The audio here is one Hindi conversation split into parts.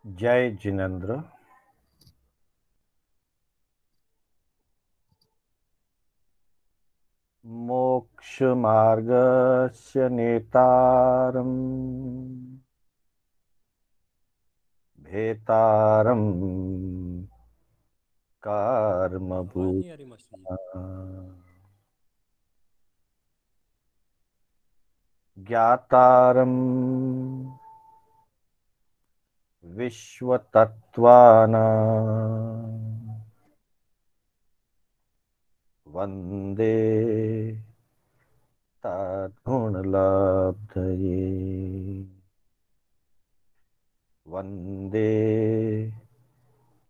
जय जिनेन्द्र। मोक्षमार्गस्य नेतारम् भेतारम् आवाज नहीं आ रही कर्मभूता मास्टर जी। ज्ञातारम् विश्वतत्त्वानां वन्दे तद्गुणलब्धये। वन्दे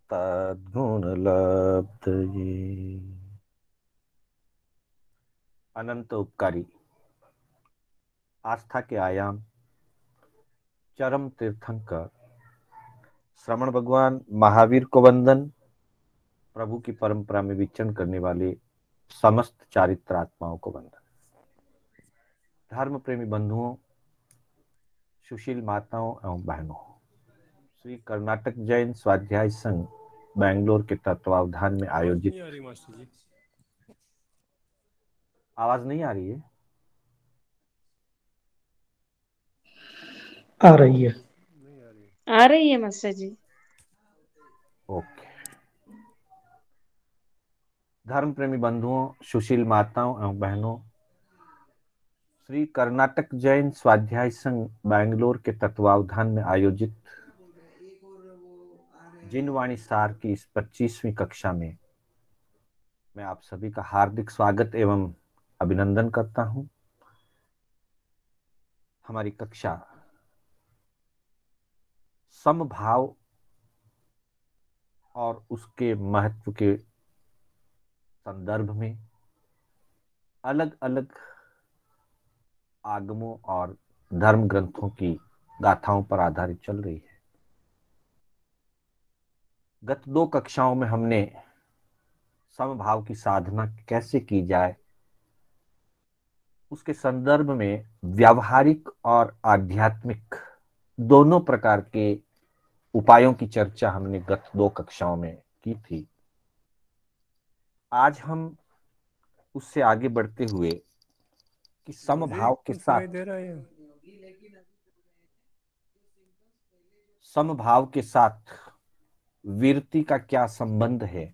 तद्गुणलब्धये। अनंत उपकारी, आस्था के आयाम, चरम तीर्थंकर, श्रवण भगवान महावीर को वंदन। प्रभु की परंपरा में विचरण करने वाले समस्त चारित्र आत्माओं को वंदन। धर्म प्रेमी बंधुओं, सुशील माताओं एवं बहनों, श्री कर्नाटक जैन स्वाध्याय संघ बेंगलोर के तत्वावधान में आवाज आयोजित। नहीं आ रही मास्टर जी। आवाज नहीं आ रही है? आ रही है। नहीं आ रही है। आ रही है मास्टर जी। ओके। धर्म प्रेमी बंधुओं, सुशील माताओं एवं बहनों, श्री कर्नाटक जैन स्वाध्याय संघ बेंगलोर के तत्वावधान में आयोजित जिन वाणी सार की इस 25वीं कक्षा में मैं आप सभी का हार्दिक स्वागत एवं अभिनंदन करता हूं। हमारी कक्षा समभाव और उसके महत्व के संदर्भ में अलग अलग आगमों और धर्म ग्रंथों की गाथाओं पर आधारित चल रही है। गत 2 कक्षाओं में हमने समभाव की साधना कैसे की जाए उसके संदर्भ में व्यावहारिक और आध्यात्मिक दोनों प्रकार के उपायों की चर्चा हमने गत 2 कक्षाओं में की थी। आज हम उससे आगे बढ़ते हुए कि मुझे समभाव के कम सुनाई साथ दे रहा है। समभाव के साथ वीरति का क्या संबंध है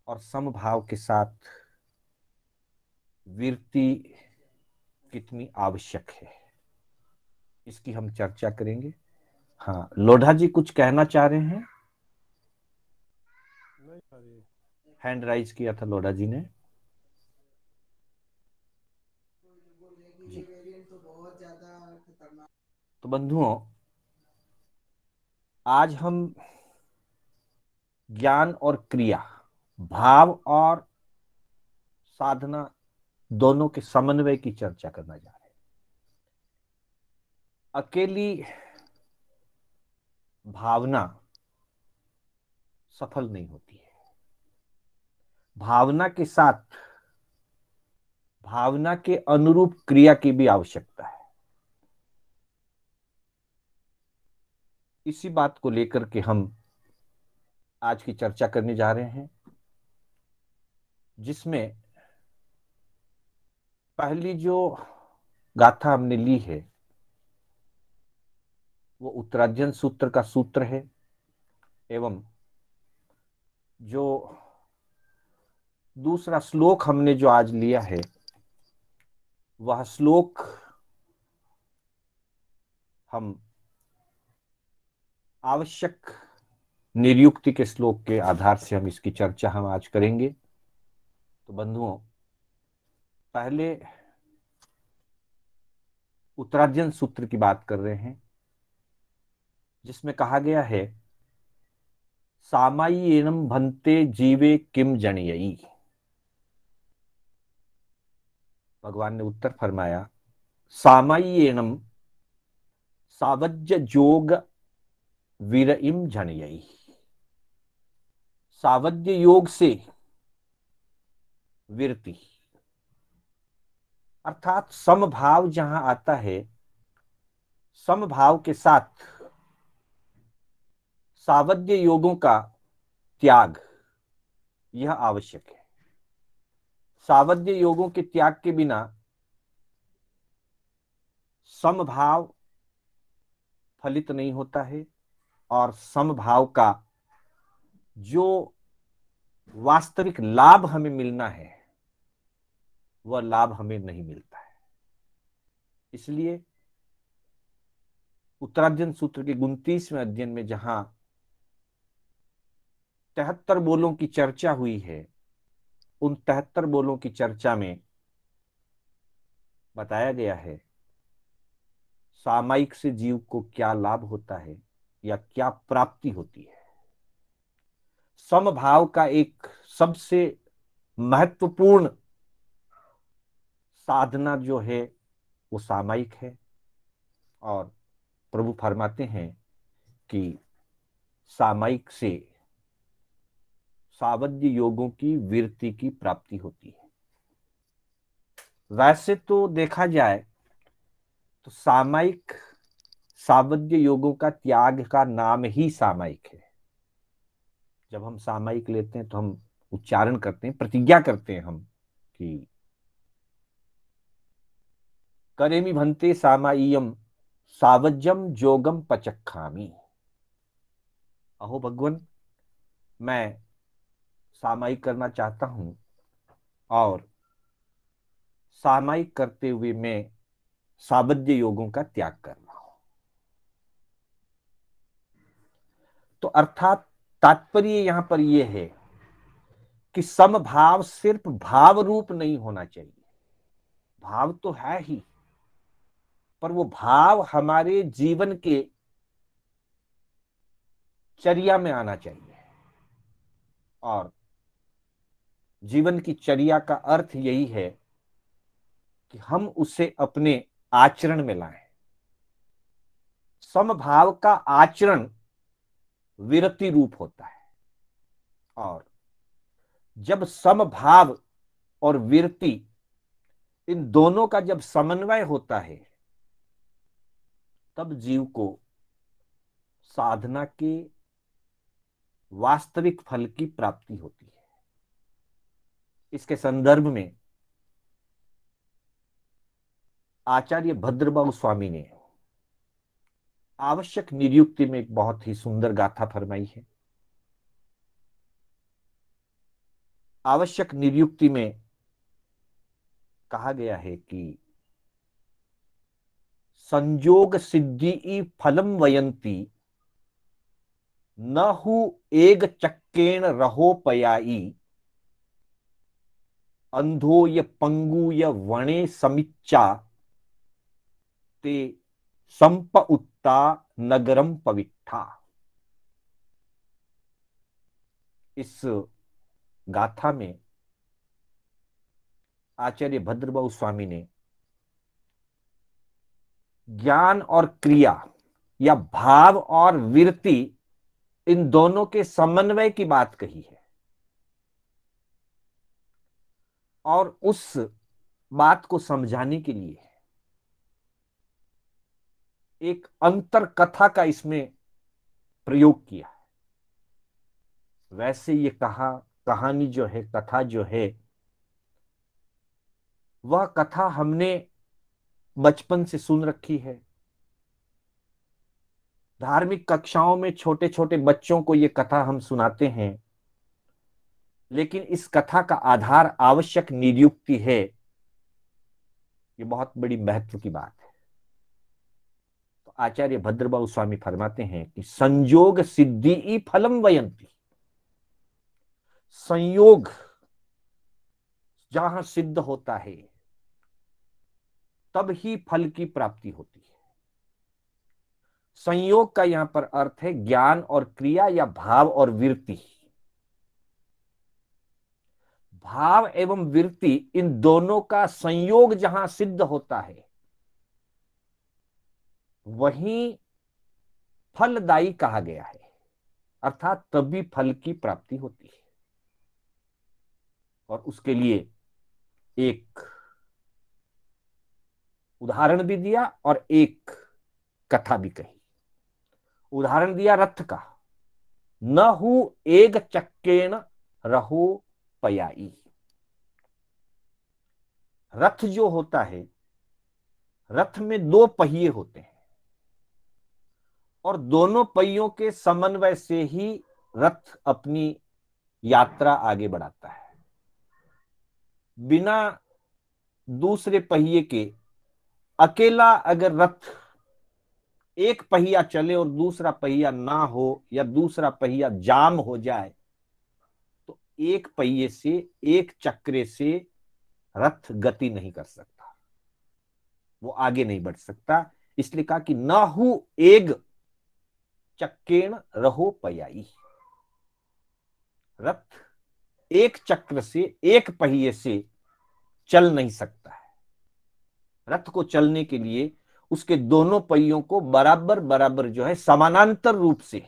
और समभाव के साथ वीरति कितनी आवश्यक है, इसकी हम चर्चा करेंगे। हाँ, लोढ़ा जी कुछ कहना चाह रहे हैं? नहीं आ रही है। हैंड राइज किया था लोढ़ा जी ने जी। तो बंधुओं, आज हम ज्ञान और क्रिया, भाव और साधना दोनों के समन्वय की चर्चा करना जा रहे हैं। अकेली भावना सफल नहीं होती है। भावना के साथ भावना के अनुरूप क्रिया की भी आवश्यकता है। इसी बात को लेकर के हम आज की चर्चा करने जा रहे हैं, जिसमें पहली जो गाथा हमने ली है वो उत्तरार्जन सूत्र का सूत्र है, एवं जो दूसरा श्लोक हमने जो आज लिया है वह श्लोक हम आवश्यक निरुक्ति के श्लोक के आधार से हम इसकी चर्चा हम आज करेंगे। तो बंधुओं, पहले उत्तरार्जन सूत्र की बात कर रहे हैं, जिसमें कहा गया है सामायिनम भन्ते जीवे किम जनियई। भगवान ने उत्तर फरमाया सामायिनम सावज्य जोग वीरइम जनियई। सावज्य योग से वीरति, अर्थात समभाव जहां आता है, समभाव के साथ सावध्य योगों का त्याग यह आवश्यक है। सावध्य योगों के त्याग के बिना समभाव फलित नहीं होता है, और समभाव का जो वास्तविक लाभ हमें मिलना है वह लाभ हमें नहीं मिलता है। इसलिए उत्तरार्जुन सूत्र के 29वें अध्ययन में जहां 73 बोलों की चर्चा हुई है, उन 73 बोलों की चर्चा में बताया गया है सामायिक से जीव को क्या लाभ होता है या क्या प्राप्ति होती है। समभाव का एक सबसे महत्वपूर्ण साधना जो है वो सामायिक है, और प्रभु फरमाते हैं कि सामायिक से सावध्य योगों की वीरति की प्राप्ति होती है। वैसे तो देखा जाए तो सामायिक सावध्य योगों का त्याग का नाम ही सामायिक है। जब हम सामायिक लेते हैं तो हम उच्चारण करते हैं, प्रतिज्ञा करते हैं हम कि करेमि भन्ते सामायियम सावज्यम जोगम पचक्खामी। अहो भगवान, मैं सामायिक करना चाहता हूं, और सामायिक करते हुए मैं सावध्य योगों का त्याग कर रहा हूं। तो अर्थात तात्पर्य यहां पर यह है कि समभाव सिर्फ भाव रूप नहीं होना चाहिए। भाव तो है ही, पर वो भाव हमारे जीवन के चर्या में आना चाहिए, और जीवन की चर्या का अर्थ यही है कि हम उसे अपने आचरण में लाएं। समभाव का आचरण विरति रूप होता है, और जब समभाव और विरति इन दोनों का जब समन्वय होता है तब जीव को साधना के वास्तविक फल की प्राप्ति होती है। इसके संदर्भ में आचार्य भद्रबाहु स्वामी ने आवश्यक निरुक्ति में एक बहुत ही सुंदर गाथा फरमाई है। आवश्यक निरुक्ति में कहा गया है कि संयोग सिद्धि फलम वयंती न हु एग चक्केण रहो पयाई अंधो य पंगु य वणे समिच्चा ते संप उत्ता नगरम पविट्ठा। इस गाथा में आचार्य भद्रबाहु स्वामी ने ज्ञान और क्रिया या भाव और विरति इन दोनों के समन्वय की बात कही है, और उस बात को समझाने के लिए एक अंतर कथा का इसमें प्रयोग किया है। वैसे ये कहानी जो है, कथा जो है, वह कथा हमने बचपन से सुन रखी है। धार्मिक कक्षाओं में छोटे छोटे बच्चों को ये कथा हम सुनाते हैं, लेकिन इस कथा का आधार आवश्यक निरुक्ति है। ये बहुत बड़ी महत्व की बात है। तो आचार्य भद्रबाहु स्वामी फरमाते हैं कि संयोग सिद्धि फलम वयंती। संयोग जहां सिद्ध होता है तब ही फल की प्राप्ति होती है। संयोग का यहां पर अर्थ है ज्ञान और क्रिया या भाव और विरति। भाव एवं विरति इन दोनों का संयोग जहां सिद्ध होता है वहीं फलदायी कहा गया है, अर्थात तभी फल की प्राप्ति होती है। और उसके लिए एक उदाहरण भी दिया और एक कथा भी कही। उदाहरण दिया रथ का, न हु एक चक्केण रहो पयाई। रथ जो होता है, रथ में दो पहिए होते हैं और दोनों पहियों के समन्वय से ही रथ अपनी यात्रा आगे बढ़ाता है। बिना दूसरे पहिए के अकेला अगर रथ एक पहिया चले और दूसरा पहिया ना हो या दूसरा पहिया जाम हो जाए तो एक पहिए से, एक चक्रे से रथ गति नहीं कर सकता, वो आगे नहीं बढ़ सकता। इसलिए कहा कि ना हु एक चक्केण रहो पयाई। रथ एक चक्र से, एक पहिए से चल नहीं सकता है। रथ को चलने के लिए उसके दोनों पहियों को बराबर बराबर जो है समानांतर रूप से,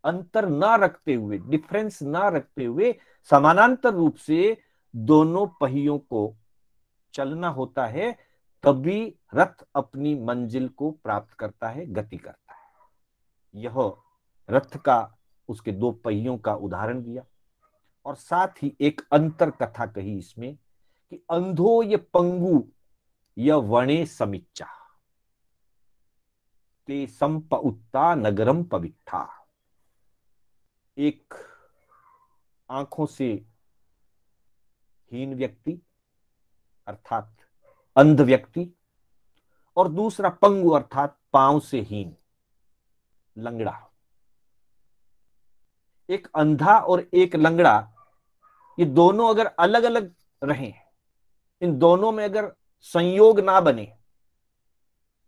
अंतर ना रखते हुए, डिफरेंस ना रखते हुए समानांतर रूप से दोनों पहियों को चलना होता है, तभी रथ अपनी मंजिल को प्राप्त करता है, गति करता है। यह रथ का, उसके दो पहियों का उदाहरण दिया और साथ ही एक अंतर कथा कही इसमें कि अंधो ये पंगु य वणे समिच्चा ते संप उत्ता नगरम पविट्ठा। एक आंखों से हीन व्यक्ति अर्थात अंध व्यक्ति और दूसरा पंगु अर्थात पांव से हीन, लंगड़ा। एक अंधा और एक लंगड़ा, ये दोनों अगर अलग अलग रहें, इन दोनों में अगर संयोग ना बने,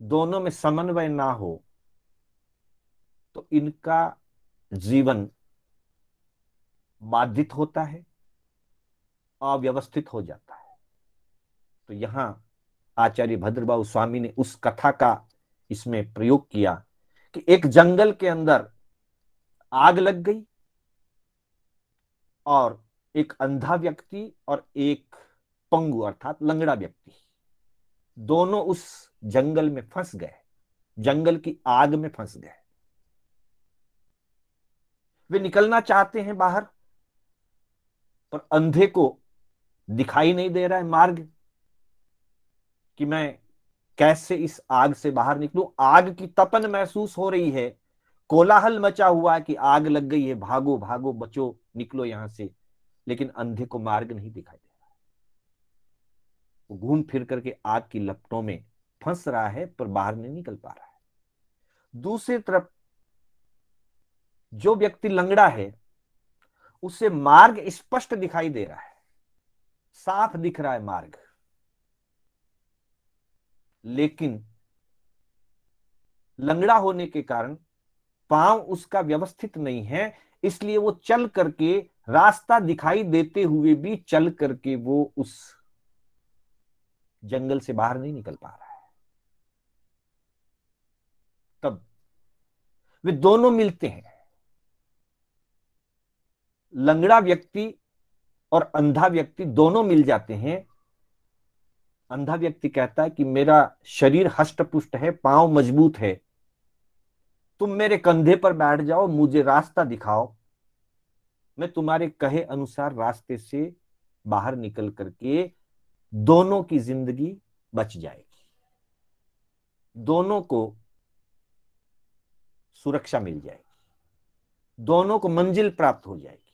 दोनों में समन्वय ना हो, तो इनका जीवन बाधित होता है, अव्यवस्थित हो जाता है। तो यहां आचार्य भद्रबाहु स्वामी ने उस कथा का इसमें प्रयोग किया कि एक जंगल के अंदर आग लग गई और एक अंधा व्यक्ति और एक पंगु अर्थात लंगड़ा व्यक्ति, दोनों उस जंगल में फंस गए, जंगल की आग में फंस गए। वे निकलना चाहते हैं बाहर, पर अंधे को दिखाई नहीं दे रहा है मार्ग कि मैं कैसे इस आग से बाहर निकलूं। आग की तपन महसूस हो रही है, कोलाहल मचा हुआ है कि आग लग गई है, भागो भागो बचो, निकलो यहां से, लेकिन अंधे को मार्ग नहीं दिखाई दे रहा। वो घूम फिर करके आग की लपटों में फंस रहा है पर बाहर नहीं निकल पा रहा है। दूसरी तरफ जो व्यक्ति लंगड़ा है, उसे मार्ग स्पष्ट दिखाई दे रहा है, साफ दिख रहा है मार्ग, लेकिन लंगड़ा होने के कारण पांव उसका व्यवस्थित नहीं है, इसलिए वो चल करके, रास्ता दिखाई देते हुए भी चल करके वो उस जंगल से बाहर नहीं निकल पा रहा है। तब वे दोनों मिलते हैं, लंगड़ा व्यक्ति और अंधा व्यक्ति दोनों मिल जाते हैं। अंधा व्यक्ति कहता है कि मेरा शरीर हष्ट पुष्ट है, पांव मजबूत है, तुम मेरे कंधे पर बैठ जाओ, मुझे रास्ता दिखाओ, मैं तुम्हारे कहे अनुसार रास्ते से बाहर निकल करके दोनों की जिंदगी बच जाएगी, दोनों को सुरक्षा मिल जाएगी, दोनों को मंजिल प्राप्त हो जाएगी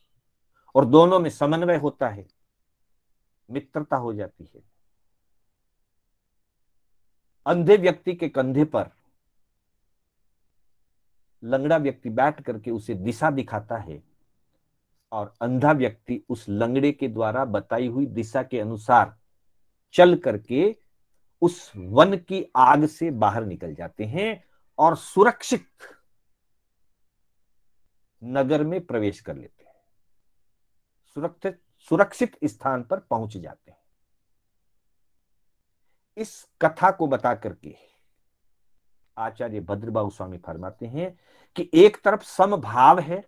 और दोनों में समन्वय होता है, मित्रता हो जाती है। अंधे व्यक्ति के कंधे पर लंगड़ा व्यक्ति बैठ करके उसे दिशा दिखाता है और अंधा व्यक्ति उस लंगड़े के द्वारा बताई हुई दिशा के अनुसार चल करके उस वन की आग से बाहर निकल जाते हैं और सुरक्षित नगर में प्रवेश कर लेते हैं, सुरक्षित स्थान पर पहुंच जाते हैं। इस कथा को बता करके आचार्य भद्रबाहु स्वामी फरमाते हैं कि एक तरफ समभाव है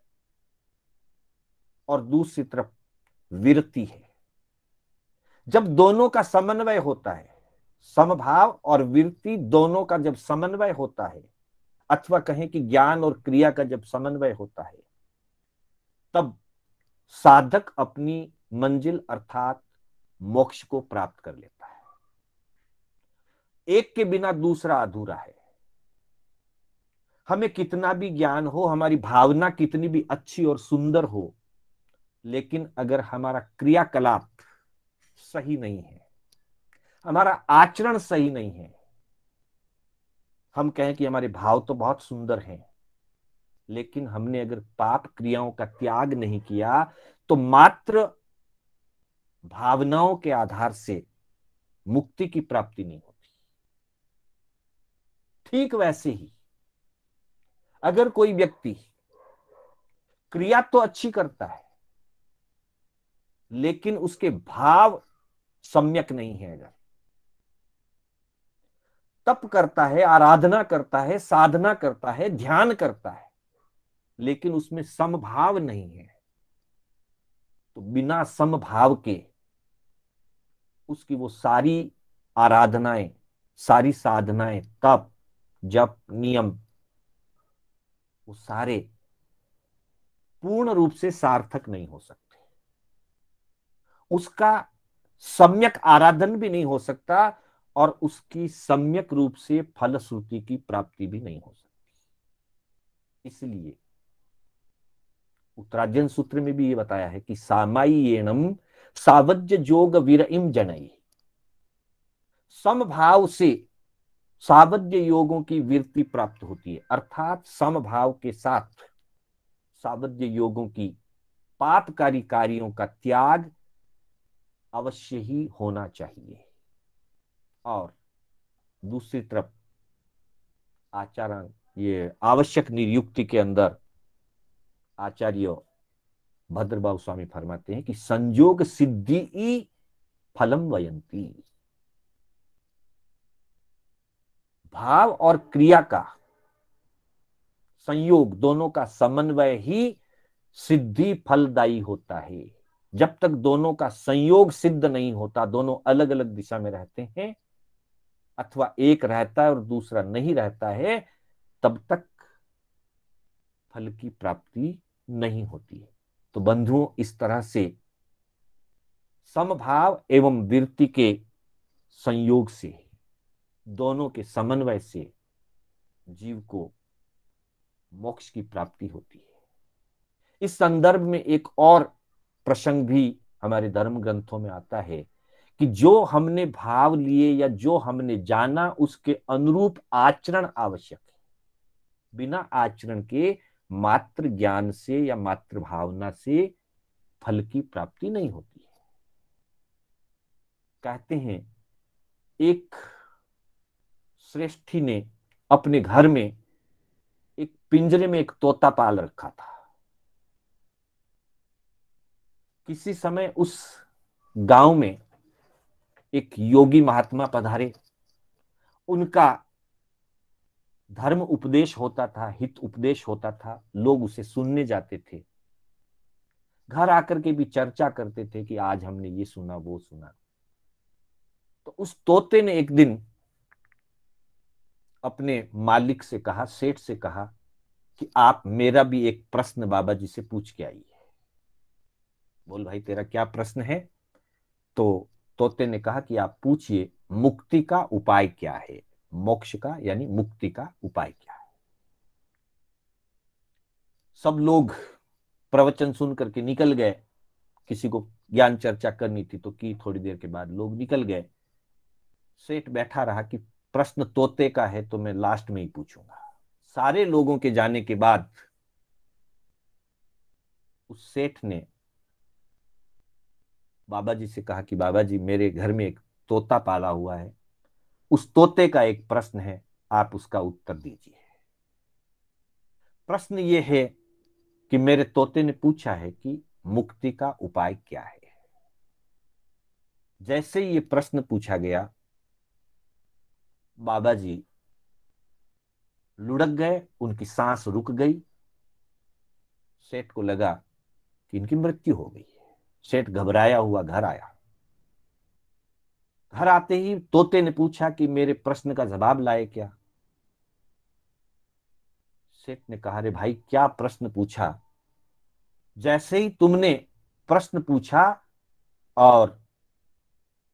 और दूसरी तरफ विरति है। जब दोनों का समन्वय होता है, समभाव और विरति दोनों का जब समन्वय होता है, अथवा कहें कि ज्ञान और क्रिया का जब समन्वय होता है, तब साधक अपनी मंजिल अर्थात मोक्ष को प्राप्त कर लेता है। एक के बिना दूसरा अधूरा है। हमें कितना भी ज्ञान हो, हमारी भावना कितनी भी अच्छी और सुंदर हो, लेकिन अगर हमारा क्रियाकलाप सही नहीं है, हमारा आचरण सही नहीं है, हम कहें कि हमारे भाव तो बहुत सुंदर हैं, लेकिन हमने अगर पाप क्रियाओं का त्याग नहीं किया, तो मात्र भावनाओं के आधार से मुक्ति की प्राप्ति नहीं होती। ठीक वैसे ही अगर कोई व्यक्ति क्रिया तो अच्छी करता है, लेकिन उसके भाव सम्यक नहीं है, अगर तप करता है, आराधना करता है, साधना करता है, ध्यान करता है, लेकिन उसमें समभाव नहीं है, तो बिना समभाव के उसकी वो सारी आराधनाएं, सारी साधनाएं, तप, जप, नियम, वो सारे पूर्ण रूप से सार्थक नहीं हो सकते। उसका सम्यक आराधन भी नहीं हो सकता और उसकी सम्यक रूप से फलश्रुति की प्राप्ति भी नहीं हो सकती। इसलिए उत्तरार्जन सूत्र में भी ये बताया है कि सामायिणम सावज्य जोग विरइम जनई, समभाव से सावज्य योगों की वृत्ति प्राप्त होती है, अर्थात समभाव के साथ सावज्य योगों की पापकारी कार्यों का त्याग अवश्य ही होना चाहिए। और दूसरी तरफ आचारण, ये आवश्यक नियुक्ति के अंदर आचार्य भद्रबाहु स्वामी फरमाते हैं कि संयोग सिद्धि फलम वयंती, भाव और क्रिया का संयोग, दोनों का समन्वय ही सिद्धि फलदायी होता है। जब तक दोनों का संयोग सिद्ध नहीं होता, दोनों अलग अलग दिशा में रहते हैं अथवा एक रहता है और दूसरा नहीं रहता है, तब तक फल की प्राप्ति नहीं होती है। तो बंधुओं, इस तरह से समभाव एवं वृत्ति के संयोग से, दोनों के समन्वय से जीव को मोक्ष की प्राप्ति होती है। इस संदर्भ में एक और प्रसंग भी हमारे धर्म ग्रंथों में आता है कि जो हमने भाव लिए या जो हमने जाना, उसके अनुरूप आचरण आवश्यक है। बिना आचरण के मात्र ज्ञान से या मात्र भावना से फल की प्राप्ति नहीं होती है। कहते हैं एक श्रेष्ठी ने अपने घर में एक पिंजरे में एक तोता पाल रखा था। किसी समय उस गांव में एक योगी महात्मा पधारे, उनका धर्म उपदेश होता था, हित उपदेश होता था, लोग उसे सुनने जाते थे, घर आकर के भी चर्चा करते थे कि आज हमने ये सुना वो सुना। तो उस तोते ने एक दिन अपने मालिक से कहा, सेठ से कहा कि आप मेरा भी एक प्रश्न बाबा जी से पूछ के आइए। बोल भाई, तेरा क्या प्रश्न है? तो तोते ने कहा कि आप पूछिए, मुक्ति का उपाय क्या है, मोक्ष का यानी मुक्ति का उपाय क्या है। सब लोग प्रवचन सुन करके निकल गए। किसी को ज्ञान चर्चा करनी थी तो की, थोड़ी देर के बाद लोग निकल गए। सेठ बैठा रहा कि प्रश्न तोते का है तो मैं लास्ट में ही पूछूंगा। सारे लोगों के जाने के बाद उस सेठ ने बाबा जी से कहा कि बाबा जी, मेरे घर में एक तोता पाला हुआ है, उस तोते का एक प्रश्न है, आप उसका उत्तर दीजिए। प्रश्न ये है कि मेरे तोते ने पूछा है कि मुक्ति का उपाय क्या है। जैसे ही ये प्रश्न पूछा गया, बाबा जी लुढ़क गए, उनकी सांस रुक गई। सेठ को लगा कि इनकी मृत्यु हो गई है। सेठ घबराया हुआ घर आया। घर आते ही तोते ने पूछा कि मेरे प्रश्न का जवाब लाए क्या? सेठ ने कहा, रे भाई, क्या प्रश्न पूछा? जैसे ही तुमने प्रश्न पूछा और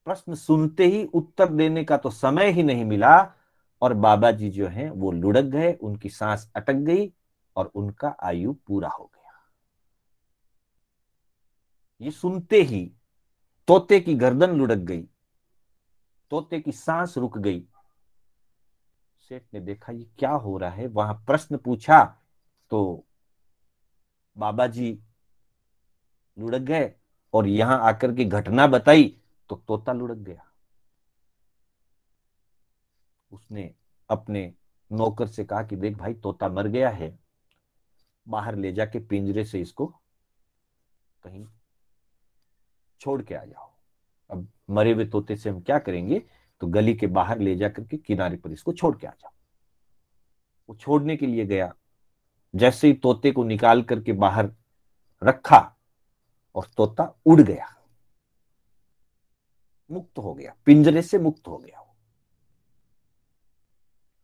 प्रश्न सुनते ही उत्तर देने का तो समय ही नहीं मिला, और बाबा जी जो हैं वो लुढ़क गए, उनकी सांस अटक गई और उनका आयु पूरा हो गया। ये सुनते ही तोते की गर्दन लुढ़क गई, तोते की सांस रुक गई। सेठ ने देखा ये क्या हो रहा है, वहां प्रश्न पूछा तो बाबा जी लुढ़क गए, और यहां आकर के घटना बताई तो तोता लुढ़क गया। उसने अपने नौकर से कहा कि देख भाई, तोता मर गया है, बाहर ले जाके पिंजरे से इसको कहीं छोड़ के आ जाओ। अब मरे हुए तोते से हम क्या करेंगे, तो गली के बाहर ले जाकर के किनारे पर इसको छोड़ के आ जाओ। वो छोड़ने के लिए गया, जैसे ही तोते को निकाल करके बाहर रखा और तोता उड़ गया, मुक्त हो गया, पिंजरे से मुक्त हो गया।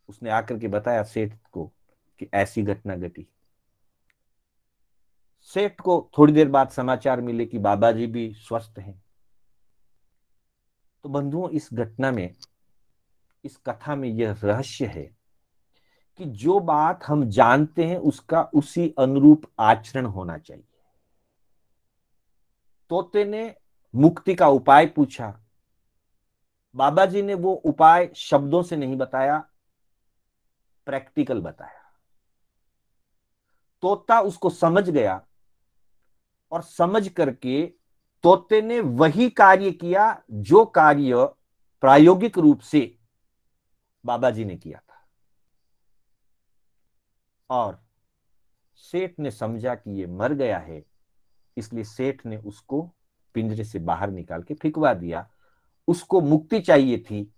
उसने आकर के बताया सेठ को कि ऐसी घटना घटी। सेठ को थोड़ी देर बाद समाचार मिले कि बाबा जी भी स्वस्थ हैं। तो बंधुओं, इस घटना में, इस कथा में यह रहस्य है कि जो बात हम जानते हैं उसका उसी अनुरूप आचरण होना चाहिए। तोते ने मुक्ति का उपाय पूछा, बाबा जी ने वो उपाय शब्दों से नहीं बताया, प्रैक्टिकल बताया। तोता उसको समझ गया, और समझ करके तोते ने वही कार्य किया जो कार्य प्रायोगिक रूप से बाबा जी ने किया था। और सेठ ने समझा कि ये मर गया है, इसलिए सेठ ने उसको पिंजरे से बाहर निकाल के फेंकवा दिया। उसको मुक्ति चाहिए थी,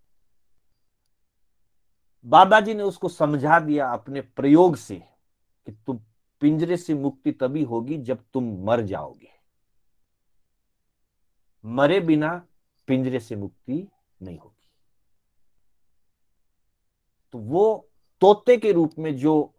बाबा जी ने उसको समझा दिया अपने प्रयोग से कि तुम पिंजरे से मुक्ति तभी होगी जब तुम मर जाओगे, मरे बिना पिंजरे से मुक्ति नहीं होगी। तो वो तोते के रूप में जो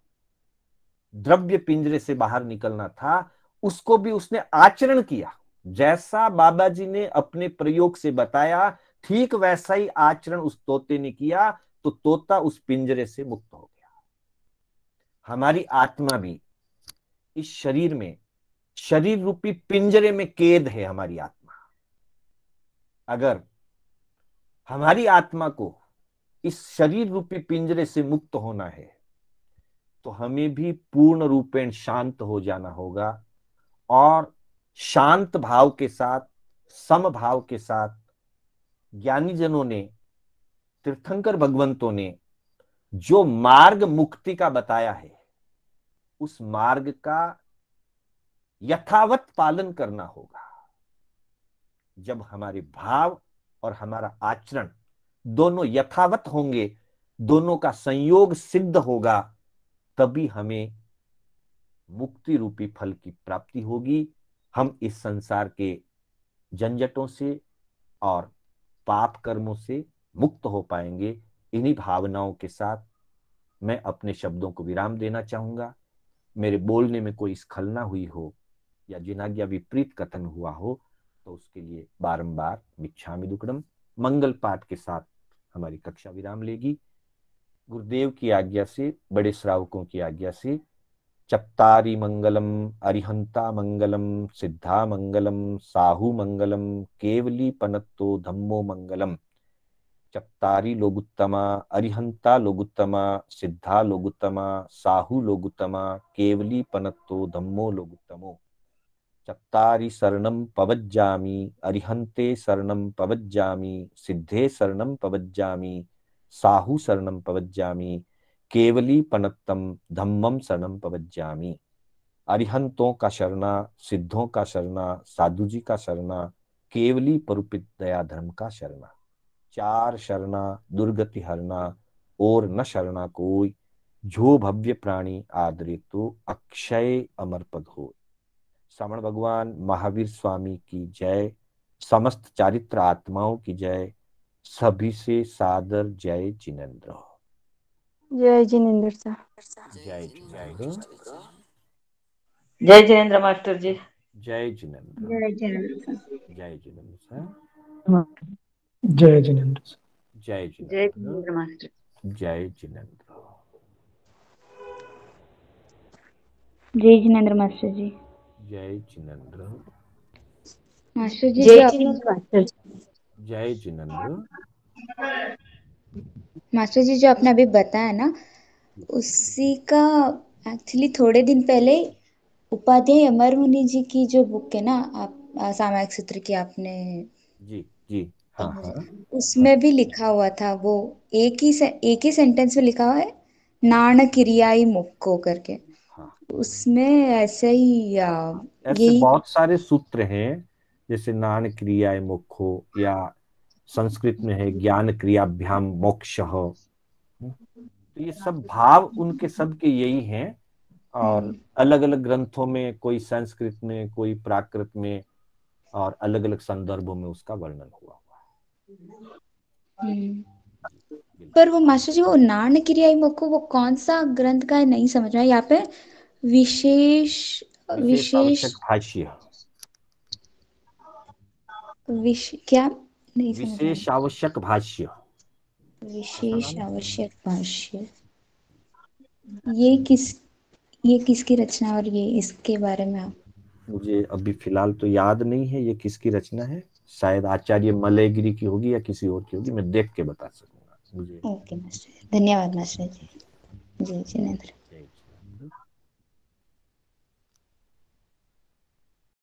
द्रव्य पिंजरे से बाहर निकलना था, उसको भी उसने आचरण किया। जैसा बाबा जी ने अपने प्रयोग से बताया, ठीक वैसा ही आचरण उस तोते ने किया, तो तोता उस पिंजरे से मुक्त हो गया। हमारी आत्मा भी इस शरीर में, शरीर रूपी पिंजरे में कैद है हमारी आत्मा। अगर हमारी आत्मा को इस शरीर रूपी पिंजरे से मुक्त होना है, तो हमें भी पूर्ण रूपेण शांत हो जाना होगा, और शांत भाव के साथ, सम भाव के साथ ज्ञानी जनों ने, तीर्थंकर भगवंतों ने जो मार्ग मुक्ति का बताया है, उस मार्ग का यथावत पालन करना होगा। जब हमारे भाव और हमारा आचरण दोनों यथावत होंगे, दोनों का संयोग सिद्ध होगा, तभी हमें मुक्ति रूपी फल की प्राप्ति होगी। हम इस संसार के झंझटों से और पाप कर्मों से मुक्त हो पाएंगे। इन्हीं भावनाओं के साथ मैं अपने शब्दों को विराम देना चाहूंगा। मेरे बोलने में कोई स्खलना हुई हो या जिनाज्ञा विपरीत कथन हुआ हो, तो उसके लिए बारंबार मिच्छामि दुक्कडम। मंगल पाठ के साथ हमारी कक्षा विराम लेगी। गुरुदेव की आज्ञा से, बड़े श्रावकों की आज्ञा से, चत्तारि मंगलम अरिहंता मंगलम सिद्धा मंगलम साहू मंगलम केवली पनत्तो धम्मो मंगलम। चत्तारि लोगुत्तमा अरिहंता लोगुत्तमा सिद्धा लोगुत्तमा साहू लोगुत्तमा केवली पनत्तो धम्मो लोगुत्तमो। चत्तारि शरणं पवज्जामि अरिहन्ते शरणं पवज्जामि सिद्धे शरणं पवज्जामि साहू शरणं पवज्जामि केवली पनत्तम धम्मम शरणं पवज्जामि। अरिहंतों का शरणा, सिद्धों का शरणा, साधु जी का शरणा, केवली परुपित दया धर्म का शरणा। चार शरणा दुर्गति हरना, और न शरणा कोई, जो भव्य प्राणी आदरे तो अक्षय अमर पद हो। श्रवण भगवान महावीर स्वामी की जय। समस्त चारित्र आत्माओं की जय। सभी से सादर जय जिनेन्द्र। जय जिनेन्द्र सर। जय जिनेन्द्र। जय जिनेन्द्र मास्टर जी। जय जिनेन्द्र। जय जिनेन्द्र। जय जिनेन्द्र सर। जय जिनेन्द्र। जय जय जिनेन्द्र। जिनेन्द्र मास्टर। जय जिनेन्द्र। जय जिनेन्द्र मास्टर जी। जय जिनेन्द्र। मास्टर जी जय जो जिनेन्द्र मास्टर। जय जिनेन्द्र। मास्टर जी जो आपने अभी बताया ना, उसी का एक्चुअली थोड़े दिन पहले उपाध्याय अमर मुनि जी की जो बुक है ना, आप सामायिक सूत्र की आपने जी जी हाँ हाँ हाँ। उसमें भी लिखा हुआ था वो, एक ही सेंटेंस में लिखा हुआ है, नाण क्रियाई मुक्को करके। हाँ। उसमें ऐसे ही ऐसे यही बहुत सारे सूत्र हैं, जैसे नान क्रियाए मोक्षो, या संस्कृत में है ज्ञान क्रियाभ्याम मोक्षः। तो ये सब भाव उनके सब के यही हैं, और अलग अलग ग्रंथों में, कोई संस्कृत में, कोई प्राकृत में, और अलग अलग संदर्भों में उसका वर्णन हुआ हम्म। है। पर वो मास्टर जी, वो नाण क्रियाई मुक्को वो कौन सा ग्रंथ का है, नहीं समझ रहा है यहाँ पे। विशेष विशेष विशेष आवश्यक भाष्य। क्या, नहीं समझ रहा विशेष आवश्यक भाष्य। है। ऐसा विशेष नाम है? आवश्यक भाष्य, ये किस ये किसकी रचना, और ये इसके बारे में आप। मुझे अभी फिलहाल तो याद नहीं है ये किसकी रचना है। शायद आचार्य मलयगिरी की होगी या किसी और की होगी, मैं देख के बता सकूंगा। मुझे ओके मास्टर, धन्यवाद मास्टर जी। जय जिनेन्द्र।